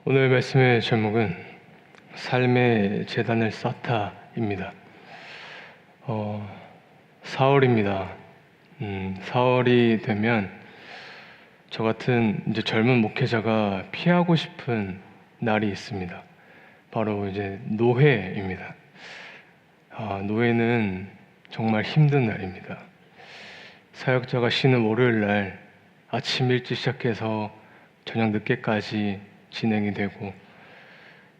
오늘 말씀의 제목은 삶의 재단을 쌓다입니다. 4월입니다. 4월이 되면 저 같은 이제 젊은 목회자가 피하고 싶은 날이 있습니다. 바로 이제 노회입니다. 노회는 정말 힘든 날입니다. 사역자가 쉬는 월요일 날 아침 일찍 시작해서 저녁 늦게까지 진행이 되고,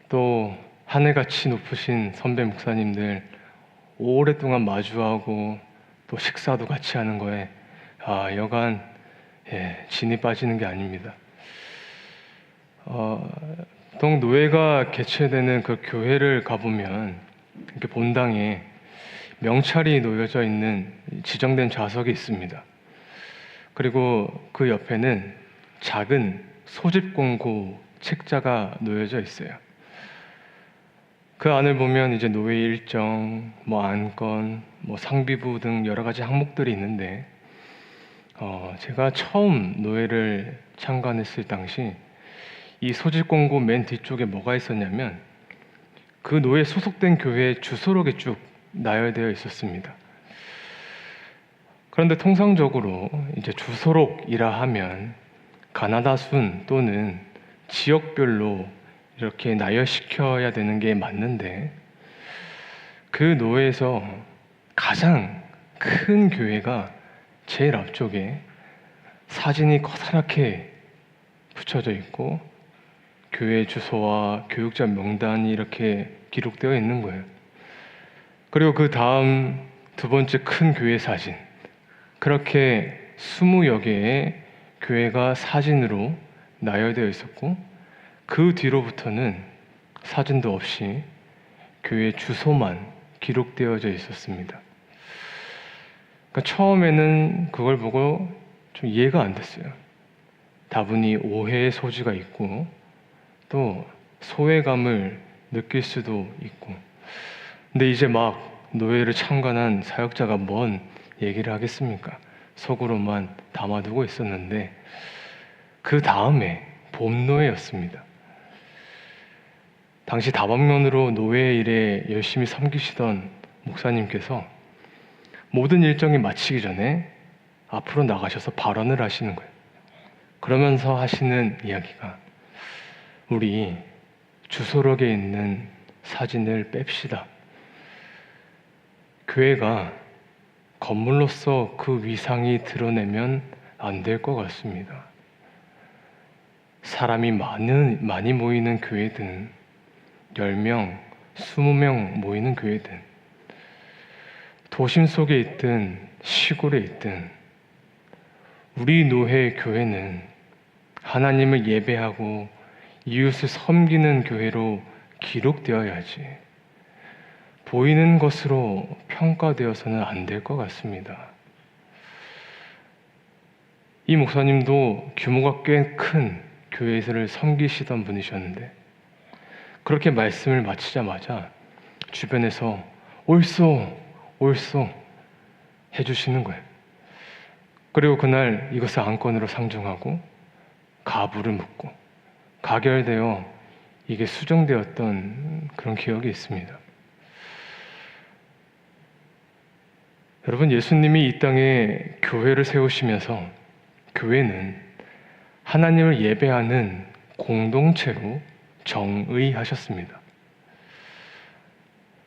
또 하늘같이 높으신 선배 목사님들 오랫동안 마주하고 또 식사도 같이 하는 거에 여간 진이 빠지는 게 아닙니다. 보통 노회가 개최되는 그 교회를 가보면 이렇게 본당에 명찰이 놓여져 있는 지정된 좌석이 있습니다. 그리고 그 옆에는 작은 소집 공고 책자가 놓여져 있어요. 그 안을 보면 이제 노회 일정, 안건, 상비부 등 여러 가지 항목들이 있는데, 제가 처음 노회를 참관했을 당시 이 소집 공고 맨 뒤쪽에 뭐가 있었냐면 그 노회 소속된 교회의 주소록이 쭉 나열되어 있었습니다. 그런데 통상적으로 이제 주소록이라 하면 가나다 순 또는 지역별로 이렇게 나열시켜야 되는 게 맞는데, 그 노회에서 가장 큰 교회가 제일 앞쪽에 사진이 커다랗게 붙여져 있고 교회 주소와 교육자 명단이 이렇게 기록되어 있는 거예요. 그리고 그 다음 두 번째 큰 교회 사진, 그렇게 20여 개의 교회가 사진으로 나열되어 있었고, 그 뒤로부터는 사진도 없이 교회 주소만 기록되어져 있었습니다. 그러니까 처음에는 그걸 보고 좀 이해가 안 됐어요. 다분히 오해의 소지가 있고 또 소외감을 느낄 수도 있고, 근데 이제 막 노회를 참관한 사역자가 뭔 얘기를 하겠습니까? 속으로만 담아두고 있었는데, 그 다음에 봄노회였습니다. 당시 다방면으로 노회 일에 열심히 섬기시던 목사님께서 모든 일정이 마치기 전에 앞으로 나가셔서 발언을 하시는 거예요. 그러면서 하시는 이야기가, 우리 주소록에 있는 사진을 뺍시다. 교회가 건물로서 그 위상이 드러내면 안 될 것 같습니다. 사람이 많이 모이는 교회든 10명, 20명 모이는 교회든 도심 속에 있든 시골에 있든 우리 노회 교회는 하나님을 예배하고 이웃을 섬기는 교회로 기록되어야지 보이는 것으로 평가되어서는 안 될 것 같습니다. 이 목사님도 규모가 꽤 큰 교회를 섬기시던 분이셨는데, 그렇게 말씀을 마치자마자 주변에서 옳소 해주시는 거예요. 그리고 그날 이것을 안건으로 상정하고 가부를 묻고 가결되어 이게 수정되었던 그런 기억이 있습니다. 여러분, 예수님이 이 땅에 교회를 세우시면서 교회는 하나님을 예배하는 공동체로 정의하셨습니다.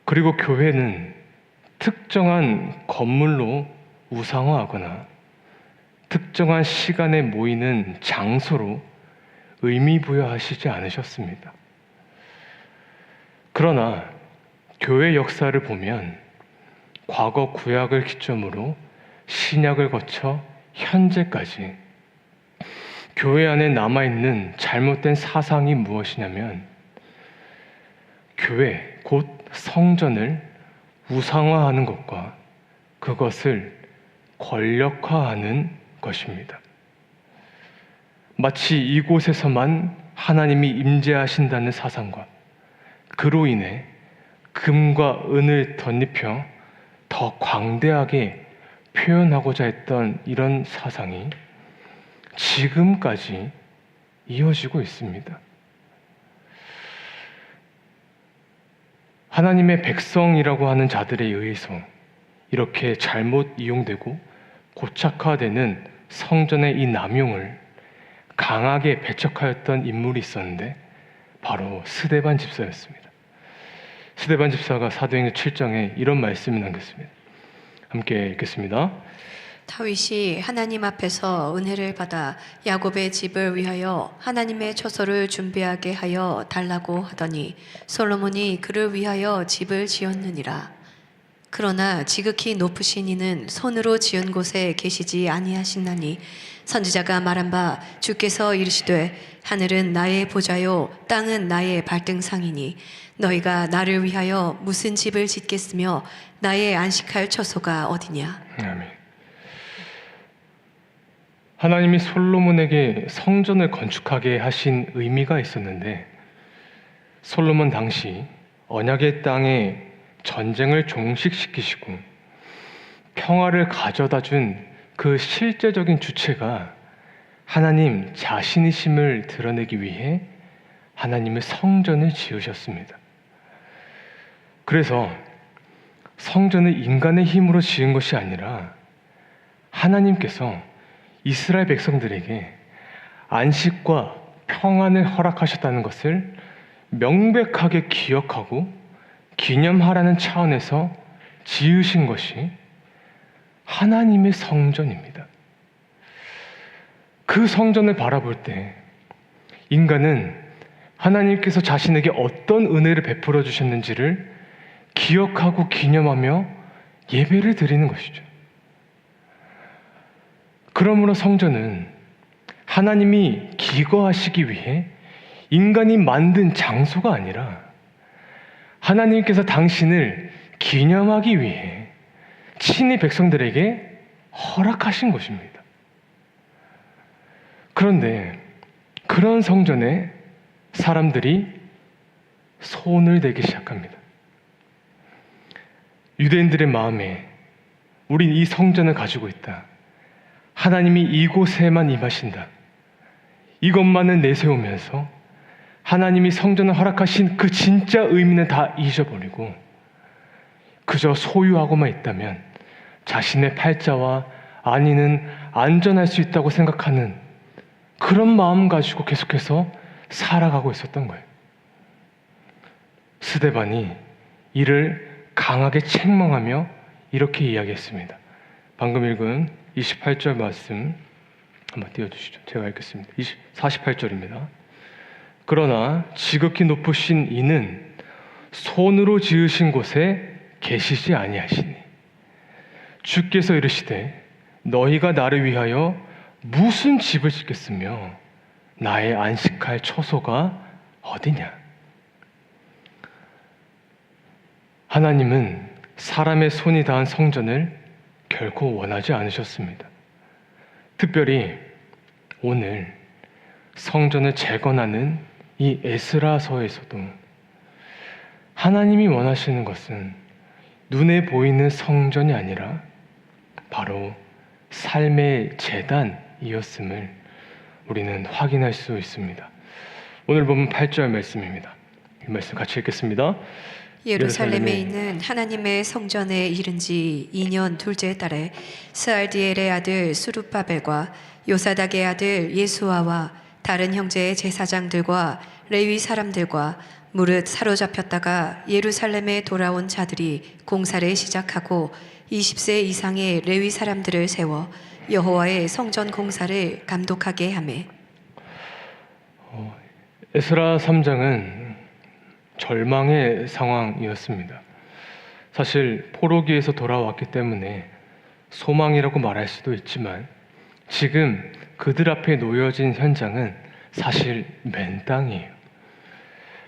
그리고 교회는 특정한 건물로 우상화하거나 특정한 시간에 모이는 장소로 의미 부여하시지 않으셨습니다. 그러나 교회 역사를 보면 과거 구약을 기점으로 신약을 거쳐 현재까지 교회 안에 남아있는 잘못된 사상이 무엇이냐면, 교회, 곧 성전을 우상화하는 것과 그것을 권력화하는 것입니다. 마치 이곳에서만 하나님이 임재하신다는 사상과 그로 인해 금과 은을 덧입혀 더 광대하게 표현하고자 했던 이런 사상이 지금까지 이어지고 있습니다. 하나님의 백성이라고 하는 자들에 의해서 이렇게 잘못 이용되고 고착화되는 성전의 이 남용을 강하게 배척하였던 인물이 있었는데 바로 스데반 집사였습니다. 스데반 집사가 사도행전 7장에 이런 말씀을 남겼습니다. 함께 읽겠습니다. 다윗이 하나님 앞에서 은혜를 받아 야곱의 집을 위하여 하나님의 처소를 준비하게 하여 달라고 하더니 솔로몬이 그를 위하여 집을 지었느니라. 그러나 지극히 높으신 이는 손으로 지은 곳에 계시지 아니하시나니 선지자가 말한 바 주께서 이르시되 하늘은 나의 보좌요 땅은 나의 발등상이니 너희가 나를 위하여 무슨 집을 짓겠으며 나의 안식할 처소가 어디냐. 아멘. 하나님이 솔로몬에게 성전을 건축하게 하신 의미가 있었는데 솔로몬 당시 언약의 땅에 전쟁을 종식시키시고 평화를 가져다 준 그 실제적인 주체가 하나님 자신이심을 드러내기 위해 하나님의 성전을 지으셨습니다. 그래서 성전은 인간의 힘으로 지은 것이 아니라 하나님께서 이스라엘 백성들에게 안식과 평안을 허락하셨다는 것을 명백하게 기억하고 기념하라는 차원에서 지으신 것이 하나님의 성전입니다. 그 성전을 바라볼 때 인간은 하나님께서 자신에게 어떤 은혜를 베풀어 주셨는지를 기억하고 기념하며 예배를 드리는 것이죠. 그러므로 성전은 하나님이 기거하시기 위해 인간이 만든 장소가 아니라 하나님께서 당신을 기념하기 위해 친히 백성들에게 허락하신 것입니다. 그런데 그런 성전에 사람들이 손을 대기 시작합니다. 유대인들의 마음에 우린 이 성전을 가지고 있다. 하나님이 이곳에만 임하신다. 이것만을 내세우면서 하나님이 성전을 허락하신 그 진짜 의미는 다 잊어버리고 그저 소유하고만 있다면 자신의 팔자와 안위는 안전할 수 있다고 생각하는 그런 마음 가지고 계속해서 살아가고 있었던 거예요. 스데반이 이를 강하게 책망하며 이렇게 이야기했습니다. 방금 읽은 28절 말씀 한번 띄워주시죠. 제가 읽겠습니다. 48절입니다. 그러나 지극히 높으신 이는 손으로 지으신 곳에 계시지 아니하시니 주께서 이르시되 너희가 나를 위하여 무슨 집을 짓겠으며 나의 안식할 처소가 어디냐. 하나님은 사람의 손이 닿은 성전을 결코 원하지 않으셨습니다. 특별히 오늘 성전을 재건하는 이 에스라서에서도 하나님이 원하시는 것은 눈에 보이는 성전이 아니라 바로 삶의 제단이었음을 우리는 확인할 수 있습니다. 오늘 보면 8절 말씀입니다. 이 말씀 같이 읽겠습니다. 예루살렘에 있는 하나님의 성전에 이른 지 2년 둘째 달에 스알디엘의 아들 수룹바벨과 요사닥의 아들 예수아와 다른 형제의 제사장들과 레위 사람들과 무릇 사로잡혔다가 예루살렘에 돌아온 자들이 공사를 시작하고 20세 이상의 레위 사람들을 세워 여호와의 성전 공사를 감독하게 하매. 에스라 3장은 절망의 상황이었습니다. 사실 포로기에서 돌아왔기 때문에 소망이라고 말할 수도 있지만 지금 그들 앞에 놓여진 현장은 사실 맨땅이에요.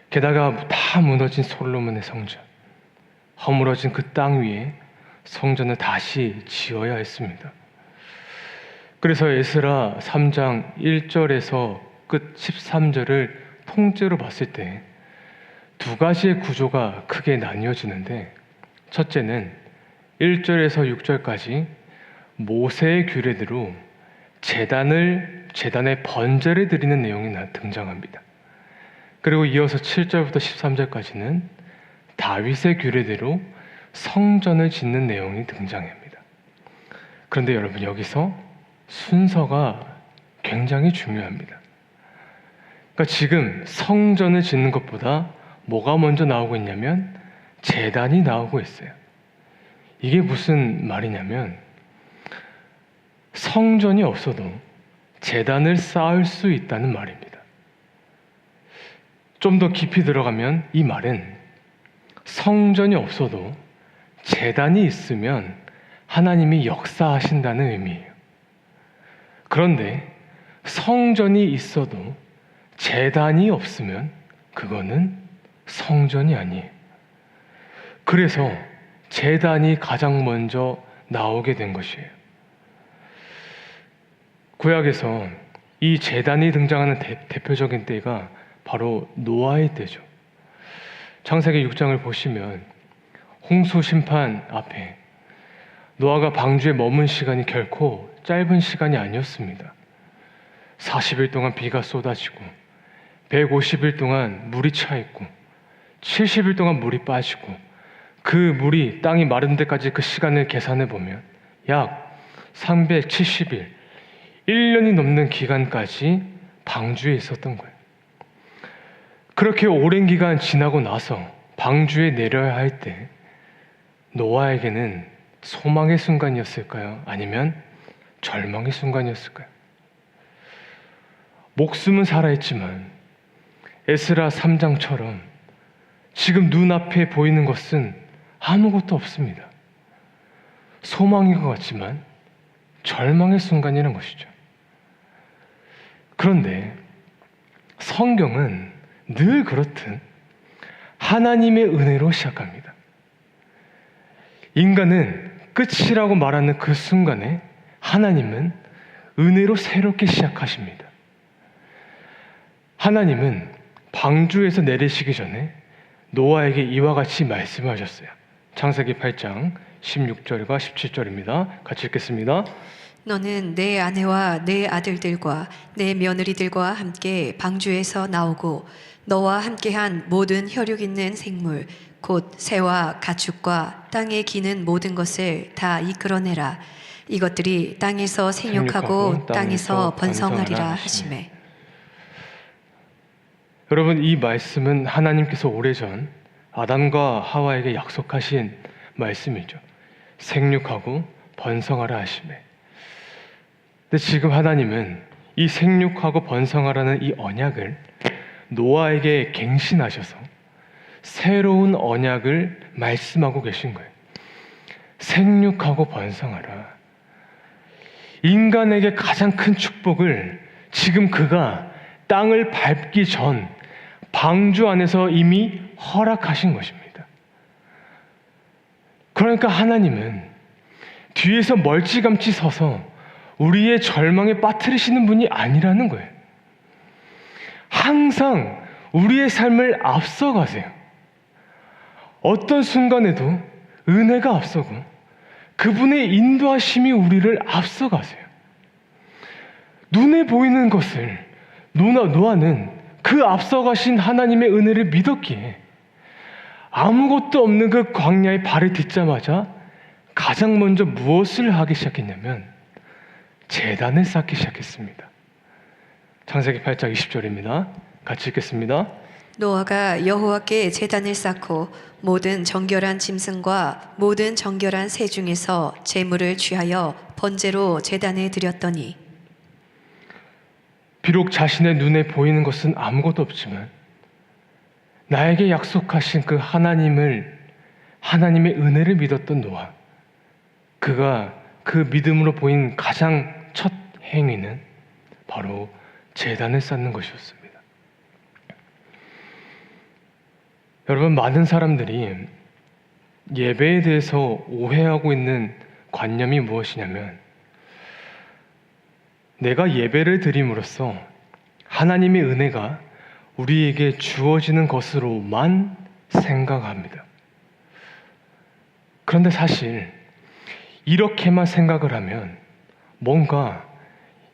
게다가 다 무너진 솔로몬의 성전, 허물어진 그 땅 위에 성전을 다시 지어야 했습니다. 그래서 에스라 3장 1절에서 끝 13절을 통째로 봤을 때 두 가지의 구조가 크게 나뉘어지는데, 첫째는 1절에서 6절까지 모세의 규례대로 제단에 번제를 드리는 내용이 등장합니다. 그리고 이어서 7절부터 13절까지는 다윗의 규례대로 성전을 짓는 내용이 등장합니다. 그런데 여러분, 여기서 순서가 굉장히 중요합니다. 그러니까 지금 성전을 짓는 것보다 뭐가 먼저 나오고 있냐면 제단이 나오고 있어요. 이게 무슨 말이냐면 성전이 없어도 제단을 쌓을 수 있다는 말입니다. 좀 더 깊이 들어가면 이 말은 성전이 없어도 제단이 있으면 하나님이 역사하신다는 의미예요. 그런데 성전이 있어도 제단이 없으면 그거는 성전이 아니에요. 그래서 제단이 가장 먼저 나오게 된 것이에요. 구약에서 이 제단이 등장하는 대표적인 때가 바로 노아의 때죠. 창세기 6장을 보시면 홍수 심판 앞에 노아가 방주에 머문 시간이 결코 짧은 시간이 아니었습니다. 40일 동안 비가 쏟아지고 150일 동안 물이 차 있고 70일 동안 물이 빠지고 그 물이 땅이 마른 데까지 그 시간을 계산해 보면 약 370일, 1년이 넘는 기간까지 방주에 있었던 거예요. 그렇게 오랜 기간 지나고 나서 방주에 내려야 할 때 노아에게는 소망의 순간이었을까요? 아니면 절망의 순간이었을까요? 목숨은 살아있지만 에스라 3장처럼 지금 눈앞에 보이는 것은 아무것도 없습니다. 소망인 것 같지만 절망의 순간이라는 것이죠. 그런데 성경은 늘 그렇듯 하나님의 은혜로 시작합니다. 인간은 끝이라고 말하는 그 순간에 하나님은 은혜로 새롭게 시작하십니다. 하나님은 방주에서 내리시기 전에 노아에게 이와 같이 말씀하셨어요. 창세기 8장 16절과 17절입니다. 같이 읽겠습니다. 너는 내 아내와 내 아들들과 내 며느리들과 함께 방주에서 나오고 너와 함께한 모든 혈육 있는 생물 곧 새와 가축과 땅에 기는 모든 것을 다 이끌어내라. 이것들이 땅에서 생육하고 땅에서 번성하리라 하시매. 여러분, 이 말씀은 하나님께서 오래전 아담과 하와에게 약속하신 말씀이죠. 생육하고 번성하라 하시매. 근데 지금 하나님은 이 생육하고 번성하라는 이 언약을 노아에게 갱신하셔서 새로운 언약을 말씀하고 계신 거예요. 생육하고 번성하라. 인간에게 가장 큰 축복을 지금 그가 땅을 밟기 전 방주 안에서 이미 허락하신 것입니다. 그러니까 하나님은 뒤에서 멀찌감치 서서 우리의 절망에 빠뜨리시는 분이 아니라는 거예요. 항상 우리의 삶을 앞서가세요. 어떤 순간에도 은혜가 앞서고 그분의 인도하심이 우리를 앞서가세요. 눈에 보이는 것을 노아는 그 앞서가신 하나님의 은혜를 믿었기에 아무것도 없는 그 광야에 발을 딛자마자 가장 먼저 무엇을 하기 시작했냐면 제단을 쌓기 시작했습니다. 창세기 8장 20절입니다. 같이 읽겠습니다. 노아가 여호와께 제단을 쌓고 모든 정결한 짐승과 모든 정결한 새 중에서 제물을 취하여 번제로 제단에 드렸더니 비록 자신의 눈에 보이는 것은 아무것도 없지만 나에게 약속하신 그 하나님의 은혜를 믿었던 노아, 그가 그 믿음으로 보인 가장 첫 행위는 바로 제단을 쌓는 것이었습니다. 여러분, 많은 사람들이 예배에 대해서 오해하고 있는 관념이 무엇이냐면 내가 예배를 드림으로써 하나님의 은혜가 우리에게 주어지는 것으로만 생각합니다. 그런데 사실 이렇게만 생각을 하면 뭔가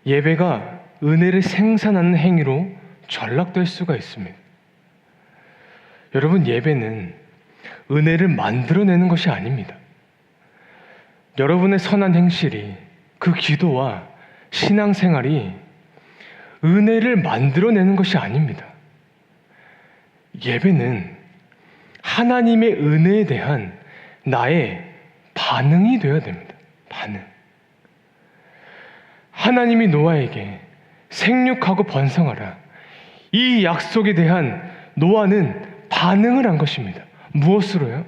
예배가 은혜를 생산하는 행위로 전락될 수가 있습니다. 여러분, 예배는 은혜를 만들어내는 것이 아닙니다. 여러분의 선한 행실이, 그 기도와 신앙생활이 은혜를 만들어내는 것이 아닙니다. 예배는 하나님의 은혜에 대한 나의 반응이 되어야 됩니다. 반응. 하나님이 노아에게 생육하고 번성하라, 이 약속에 대한 노아는 반응을 한 것입니다. 무엇으로요?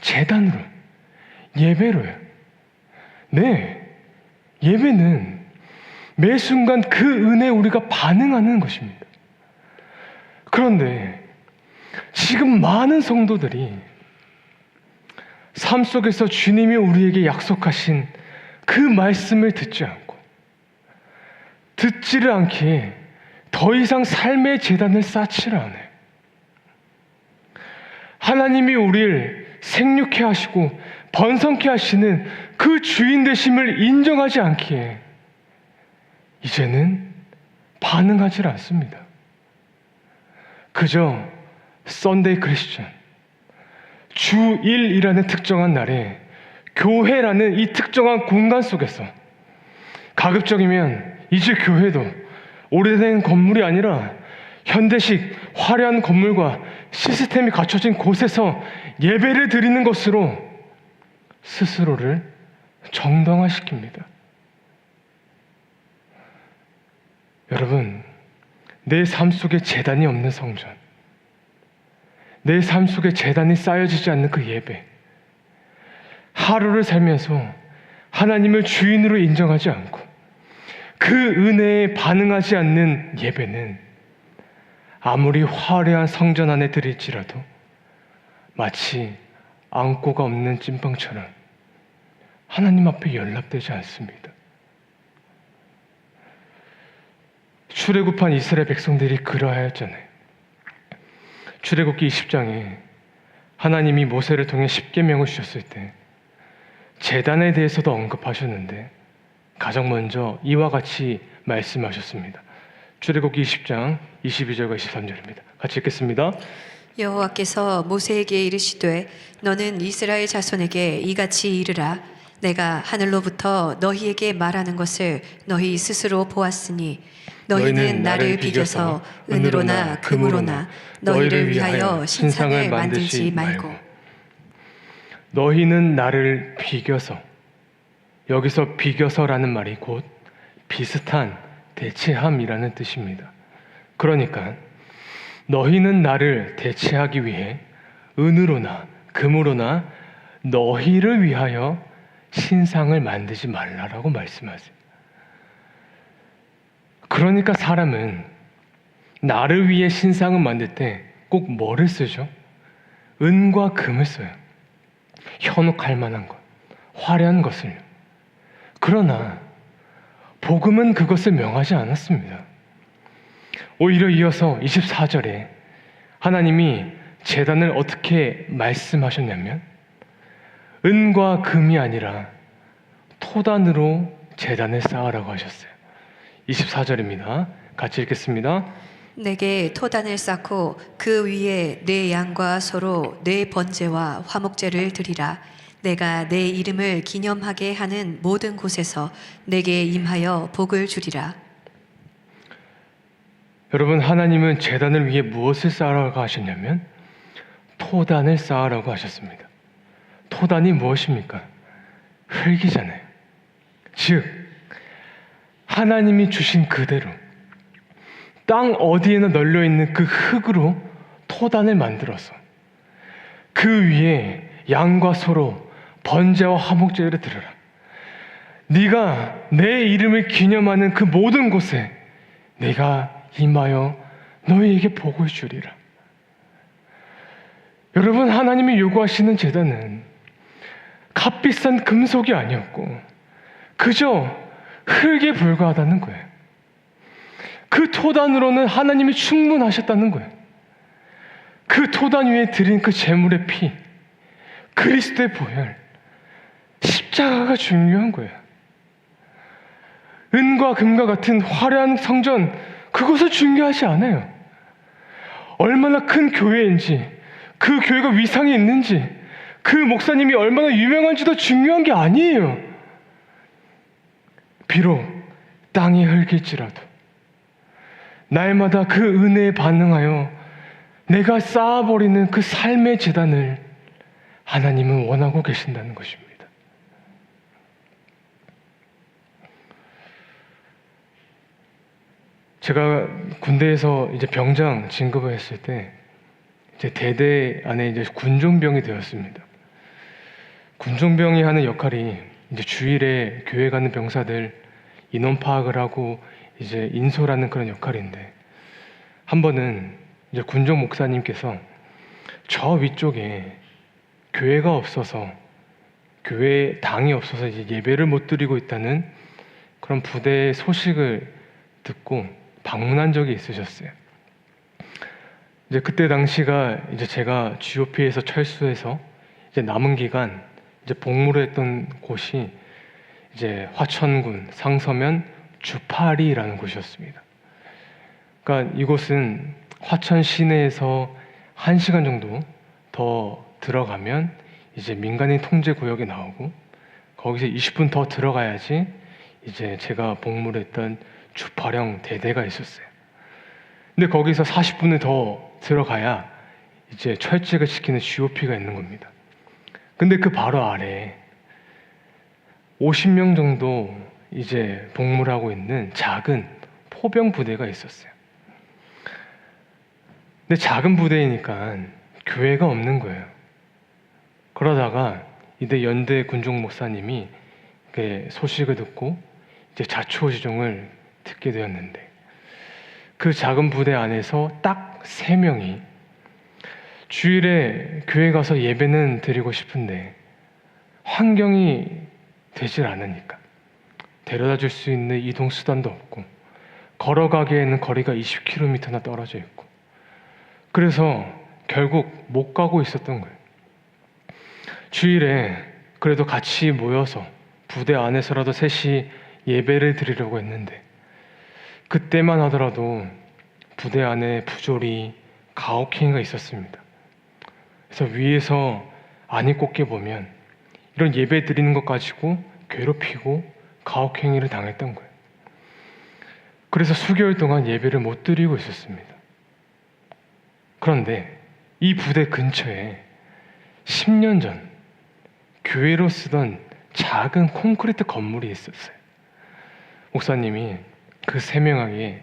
제단으로, 예배로요. 네, 예배는 매 순간 그 은혜에 우리가 반응하는 것입니다. 그런데 지금 많은 성도들이 삶 속에서 주님이 우리에게 약속하신 그 말씀을 듣지 않고, 듣지를 않기에 더 이상 삶의 재단을 쌓지를 않아요. 하나님이 우리를 생육케 하시고 번성케 하시는 그 주인 되심을 인정하지 않기에 이제는 반응하지 않습니다. 그저 썬데이 크리스천, 주일이라는 특정한 날에 교회라는 이 특정한 공간 속에서 가급적이면 이제 교회도 오래된 건물이 아니라 현대식 화려한 건물과 시스템이 갖춰진 곳에서 예배를 드리는 것으로 스스로를 정당화시킵니다. 여러분, 내 삶 속에 제단이 없는 성전, 내 삶 속에 제단이 쌓여지지 않는 그 예배, 하루를 살면서 하나님을 주인으로 인정하지 않고 그 은혜에 반응하지 않는 예배는 아무리 화려한 성전 안에 드릴지라도 마치 안고가 없는 찐빵처럼 하나님 앞에 연락되지 않습니다. 출애굽한 이스라엘 백성들이 그러하였잖아요. 출애굽기 20장에 하나님이 모세를 통해 십계명을 주셨을 때 제단에 대해서도 언급하셨는데 가장 먼저 이와 같이 말씀하셨습니다. 출애굽기 20장 22절과 23절입니다. 같이 읽겠습니다. 여호와께서 모세에게 이르시되 너는 이스라엘 자손에게 이같이 이르라. 내가 하늘로부터 너희에게 말하는 것을 너희 스스로 보았으니 너희는 나를 비교서 은으로나 금으로나 너희를 위하여 신상을 만들지 말고. 너희는 나를 비교서, 여기서 비교서라는 말이 곧 비슷한, 대체함이라는 뜻입니다. 그러니까 너희는 나를 대체하기 위해 은으로나 금으로나 너희를 위하여 신상을 만들지 말라라고 말씀하세요. 그러니까 사람은 나를 위해 신상을 만들 때 꼭 뭐를 쓰죠? 은과 금을 써요. 현혹할 만한 것, 화려한 것을요. 그러나 복음은 그것을 명하지 않았습니다. 오히려 이어서 24절에 하나님이 제단을 어떻게 말씀하셨냐면 은과 금이 아니라 토단으로 제단을 쌓으라고 하셨어요. 24절입니다. 같이 읽겠습니다. 내게 토단을 쌓고 그 위에 내 양과 소로 내 번제와 화목제를 드리라. 내가 내 이름을 기념하게 하는 모든 곳에서 내게 임하여 복을 주리라. 여러분, 하나님은 제단을 위해 무엇을 쌓으라고 하셨냐면 토단을 쌓으라고 하셨습니다. 토단이 무엇입니까? 흙이잖아요. 즉 하나님이 주신 그대로 땅 어디에나 널려있는 그 흙으로 토단을 만들어서 그 위에 양과 소로 번제와 화목제를 드려라. 네가 내 이름을 기념하는 그 모든 곳에 내가 임하여 너희에게 복을 주리라. 여러분, 하나님이 요구하시는 제단은 값비싼 금속이 아니었고 그저 흙에 불과하다는 거예요. 그 토단으로는 하나님이 충분하셨다는 거예요. 그 토단 위에 드린 그 제물의 피, 그리스도의 보혈, 십자가가 중요한 거예요. 은과 금과 같은 화려한 성전, 그것은 중요하지 않아요. 얼마나 큰 교회인지, 그 그 교회가 위상이 있는지, 그 목사님이 얼마나 유명한지도 중요한 게 아니에요. 비록 땅이 흙일지라도 날마다 그 은혜에 반응하여 내가 쌓아버리는 그 삶의 재단을 하나님은 원하고 계신다는 것입니다. 제가 군대에서 이제 병장 진급을 했을 때 이제 대대 안에 이제 군종병이 되었습니다. 군종병이 하는 역할이 이제 주일에 교회 가는 병사들 인원 파악을 하고 이제 인솔하는 그런 역할인데, 한 번은 이제 군종 목사님께서 저 위쪽에 교회가 없어서, 교회 당이 없어서 이제 예배를 못 드리고 있다는 그런 부대의 소식을 듣고 방문한 적이 있으셨어요. 이제 그때 당시가 이제 제가 GOP에서 철수해서 이제 남은 기간 이제 복무를 했던 곳이 이제 화천군 상서면 주파리라는 곳이었습니다. 그러니까 이곳은 화천 시내에서 1시간 정도 더 들어가면 이제 민간인 통제 구역이 나오고, 거기서 20분 더 들어가야지 이제 제가 복무를 했던 주파령 대대가 있었어요. 근데 거기서 40분을 더 들어가야 이제 철책을 지키는 GOP가 있는 겁니다. 근데 그 바로 아래에 50명 정도 이제 복무를 하고 있는 작은 포병 부대가 있었어요. 근데 작은 부대이니까 교회가 없는 거예요. 그러다가 이때 연대 군종 목사님이 소식을 듣고 이제 자초지종을 듣게 되었는데, 그 작은 부대 안에서 딱 3명이 주일에 교회 가서 예배는 드리고 싶은데 환경이 되질 않으니까 데려다 줄 수 있는 이동 수단도 없고, 걸어가기에는 거리가 20km나 떨어져 있고, 그래서 결국 못 가고 있었던 거예요. 주일에 그래도 같이 모여서 부대 안에서라도 셋이 예배를 드리려고 했는데, 그때만 하더라도 부대 안에 부조리, 가혹행위가 있었습니다. 그래서 위에서 안이 꼽게 보면 이런 예배 드리는 것 가지고 괴롭히고 가혹행위를 당했던 거예요. 그래서 수개월 동안 예배를 못 드리고 있었습니다. 그런데 이 부대 근처에 10년 전 교회로 쓰던 작은 콘크리트 건물이 있었어요. 목사님이 그 3명에게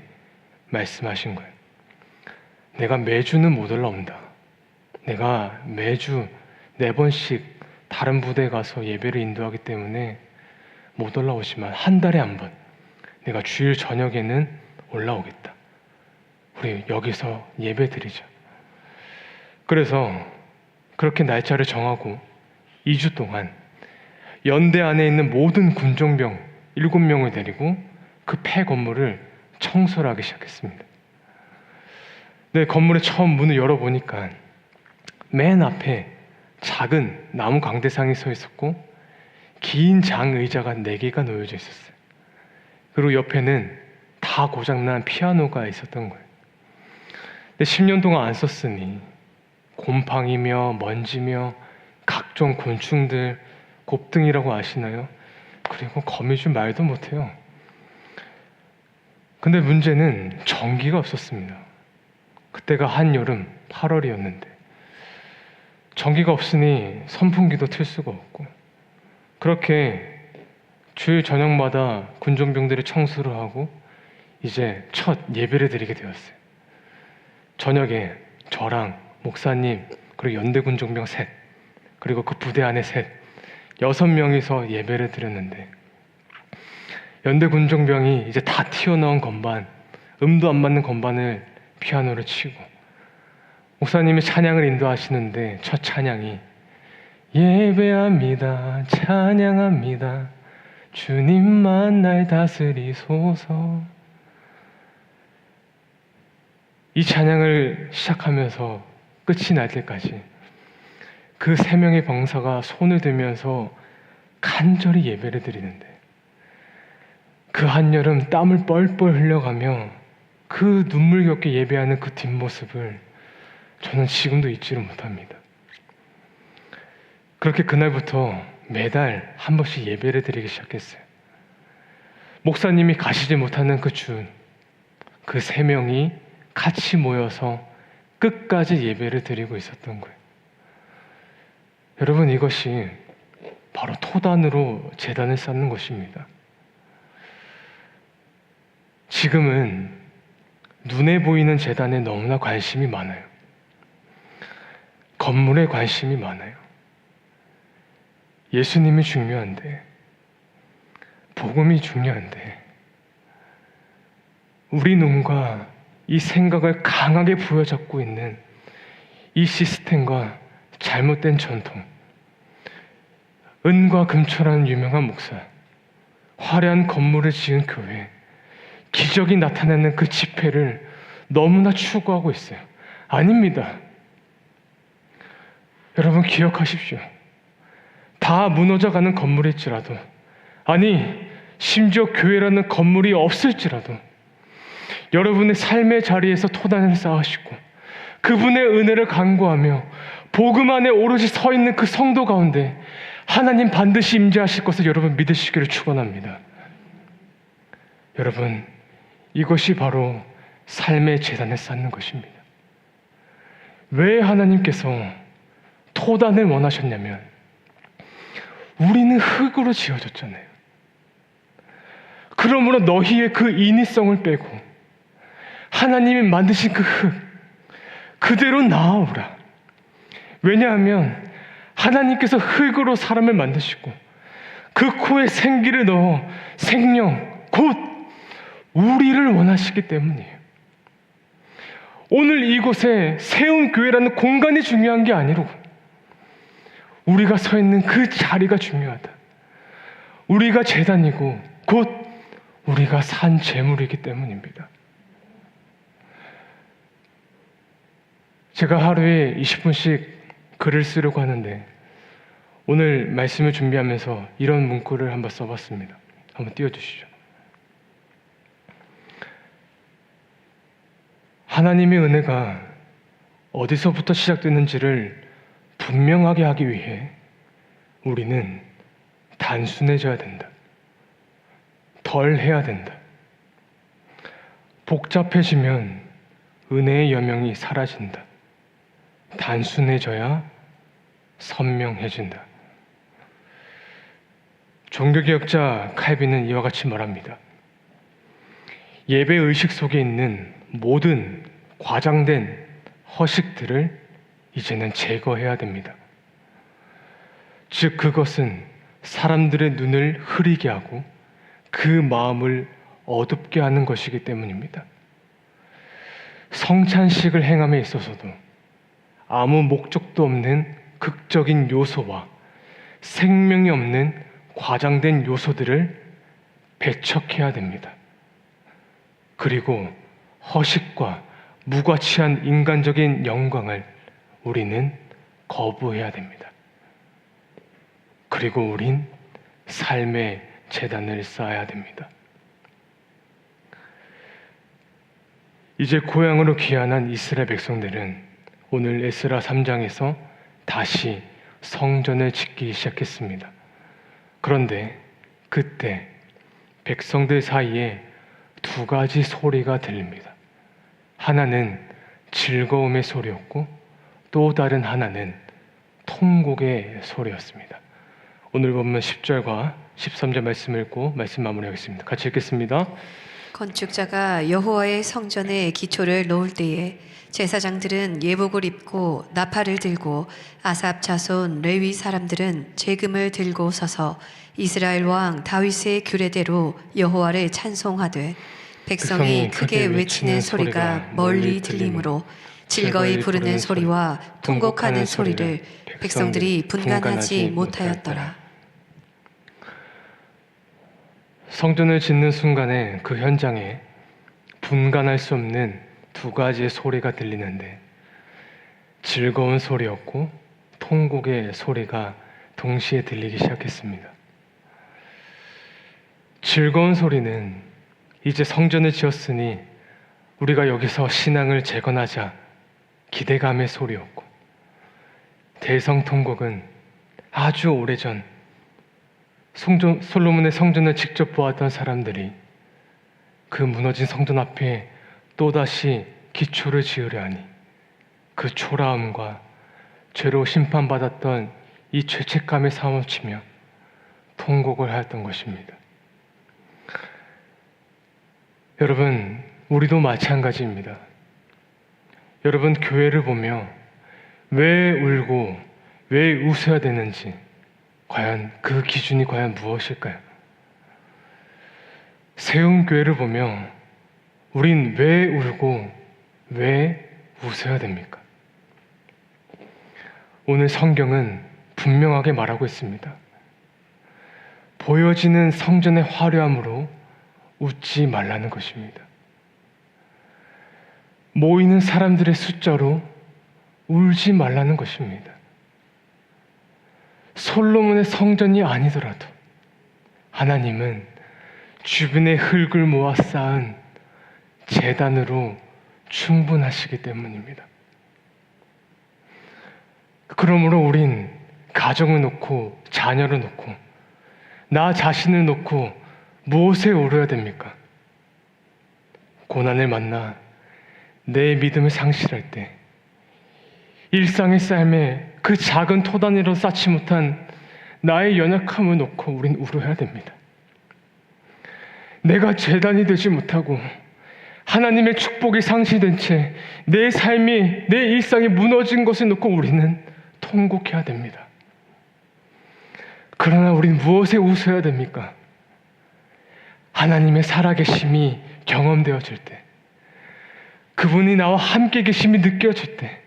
말씀하신 거예요. 내가 매주는 못 올라온다. 내가 매주 4번씩 다른 부대에 가서 예배를 인도하기 때문에 못 올라오지만 한 달에 한 번 내가 주일 저녁에는 올라오겠다. 우리 여기서 예배 드리자. 그래서 그렇게 날짜를 정하고 2주 동안 연대 안에 있는 모든 군종병 7명을 데리고 그 폐 건물을 청소를 하기 시작했습니다. 네, 건물의 처음 문을 열어보니까 맨 앞에 작은 나무 강대상이 서 있었고, 긴 장 의자가 4개가 놓여져 있었어요. 그리고 옆에는 다 고장난 피아노가 있었던 거예요. 근데 10년 동안 안 썼으니 곰팡이며 먼지며 각종 곤충들, 곱등이라고 아시나요? 그리고 거미줄 말도 못해요. 근데 문제는 전기가 없었습니다. 그때가 한여름 8월이었는데 전기가 없으니 선풍기도 틀 수가 없고, 그렇게 주일 저녁마다 군종병들이 청소를 하고 이제 첫 예배를 드리게 되었어요. 저녁에 저랑 목사님 그리고 연대 군종병 셋, 그리고 그 부대 안에 셋, 6명이서 예배를 드렸는데, 연대 군종병이 이제 다 튀어나온 건반, 음도 안 맞는 건반을 피아노를 치고, 목사님이 찬양을 인도하시는데 첫 찬양이 예배합니다, 찬양합니다, 주님만 날 다스리소서. 이 찬양을 시작하면서 끝이 날 때까지 그 3명의 병사가 손을 들면서 간절히 예배를 드리는데, 그 한여름 땀을 뻘뻘 흘려가며 그 눈물겹게 예배하는 그 뒷모습을 저는 지금도 잊지를 못합니다. 그렇게 그날부터 매달 한 번씩 예배를 드리기 시작했어요. 목사님이 가시지 못하는 그 주, 그 3명이 같이 모여서 끝까지 예배를 드리고 있었던 거예요. 여러분, 이것이 바로 토단으로 제단을 쌓는 것입니다. 지금은 눈에 보이는 제단에 너무나 관심이 많아요. 건물에 관심이 많아요. 예수님이 중요한데, 복음이 중요한데, 우리 눈과 이 생각을 강하게 부여잡고 있는 이 시스템과 잘못된 전통, 은과 금초라는 유명한 목사, 화려한 건물을 지은 교회, 기적이 나타나는 그 집회를 너무나 추구하고 있어요. 아닙니다. 여러분, 기억하십시오. 다 무너져가는 건물일지라도, 아니 심지어 교회라는 건물이 없을지라도 여러분의 삶의 자리에서 토단을 쌓으시고 그분의 은혜를 간구하며 복음 안에 오롯이 서 있는 그 성도 가운데 하나님 반드시 임재하실 것을 여러분 믿으시기를 축원합니다. 여러분, 이것이 바로 삶의 재단을 쌓는 것입니다. 왜 하나님께서 토단을 원하셨냐면, 우리는 흙으로 지어졌잖아요. 그러므로 너희의 그 인위성을 빼고 하나님이 만드신 그 흙 그대로 나아오라. 왜냐하면 하나님께서 흙으로 사람을 만드시고 그 코에 생기를 넣어 생명 곧 우리를 원하시기 때문이에요. 오늘 이곳에 세운 교회라는 공간이 중요한 게 아니고 우리가 서 있는 그 자리가 중요하다. 우리가 제단이고 곧 우리가 산 제물이기 때문입니다. 제가 하루에 20분씩 글을 쓰려고 하는데 오늘 말씀을 준비하면서 이런 문구를 한번 써봤습니다. 한번 띄워주시죠. 하나님의 은혜가 어디서부터 시작되는지를 분명하게 하기 위해 우리는 단순해져야 된다. 덜 해야 된다. 복잡해지면 은혜의 여명이 사라진다. 단순해져야 선명해진다. 종교개혁자 칼빈은 이와 같이 말합니다. 예배 의식 속에 있는 모든 과장된 허식들을 이제는 제거해야 됩니다. 즉 그것은 사람들의 눈을 흐리게 하고 그 마음을 어둡게 하는 것이기 때문입니다. 성찬식을 행함에 있어서도 아무 목적도 없는 극적인 요소와 생명이 없는 과장된 요소들을 배척해야 됩니다. 그리고 허식과 무가치한 인간적인 영광을 우리는 거부해야 됩니다. 그리고 우린 삶의 제단을 쌓아야 됩니다. 이제 고향으로 귀환한 이스라엘 백성들은 오늘 에스라 3장에서 다시 성전을 짓기 시작했습니다. 그런데 그때 백성들 사이에 2가지 소리가 들립니다. 하나는 즐거움의 소리였고 또 다른 하나는 통곡의 소리였습니다. 오늘 본문 10절과 13절 말씀 읽고 말씀 마무리하겠습니다. 같이 읽겠습니다. 건축자가 여호와의 성전에 기초를 놓을 때에 제사장들은 예복을 입고 나팔을 들고 아삽 자손 레위 사람들은 제금을 들고 서서 이스라엘 왕 다윗의 규례대로 여호와를 찬송하되 백성이 크게 외치는 소리가 멀리 들리므로 즐거이 부르는 소리와 통곡하는 소리를 백성들이 분간하지 못하였더라. 성전을 짓는 순간에 그 현장에 분간할 수 없는 2가지의 소리가 들리는데 즐거운 소리였고 통곡의 소리가 동시에 들리기 시작했습니다. 즐거운 소리는 이제 성전을 지었으니 우리가 여기서 신앙을 재건하자, 기대감의 소리였고, 대성통곡은 아주 오래전 솔로몬의 성전을 직접 보았던 사람들이 그 무너진 성전 앞에 또다시 기초를 지으려 하니 그 초라함과 죄로 심판받았던 이 죄책감에 사무치며 통곡을 하였던 것입니다. 여러분, 우리도 마찬가지입니다. 여러분, 교회를 보며 왜 울고 왜 웃어야 되는지, 과연 그 기준이 과연 무엇일까요? 세움교회를 보며 우린 왜 울고 왜 웃어야 됩니까? 오늘 성경은 분명하게 말하고 있습니다. 보여지는 성전의 화려함으로 웃지 말라는 것입니다. 모이는 사람들의 숫자로 울지 말라는 것입니다. 솔로몬의 성전이 아니더라도 하나님은 주변의 흙을 모아 쌓은 제단으로 충분하시기 때문입니다. 그러므로 우린 가정을 놓고 자녀를 놓고 나 자신을 놓고 무엇에 오르야 됩니까? 고난을 만나 내 믿음을 상실할 때 일상의 삶에 그 작은 토단위로 쌓지 못한 나의 연약함을 놓고 우린 울어야 됩니다. 내가 제단이 되지 못하고 하나님의 축복이 상실된 채 내 삶이, 내 일상이 무너진 것을 놓고 우리는 통곡해야 됩니다. 그러나 우리는 무엇에 웃어야 됩니까? 하나님의 살아계심이 경험되어질 때, 그분이 나와 함께 계심이 느껴질 때,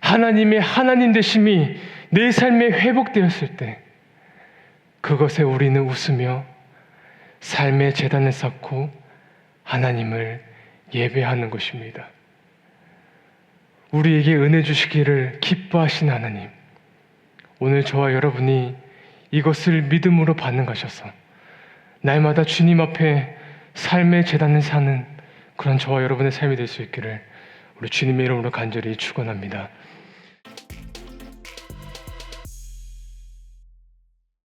하나님의 하나님 되심이 내 삶에 회복되었을 때, 그것에 우리는 웃으며 삶의 제단을 쌓고 하나님을 예배하는 것입니다. 우리에게 은혜 주시기를 기뻐하신 하나님, 오늘 저와 여러분이 이것을 믿음으로 받는가셔서 날마다 주님 앞에 삶의 제단을 사는 그런 저와 여러분의 삶이 될 수 있기를 우리 주님의 이름으로 간절히 축원합니다.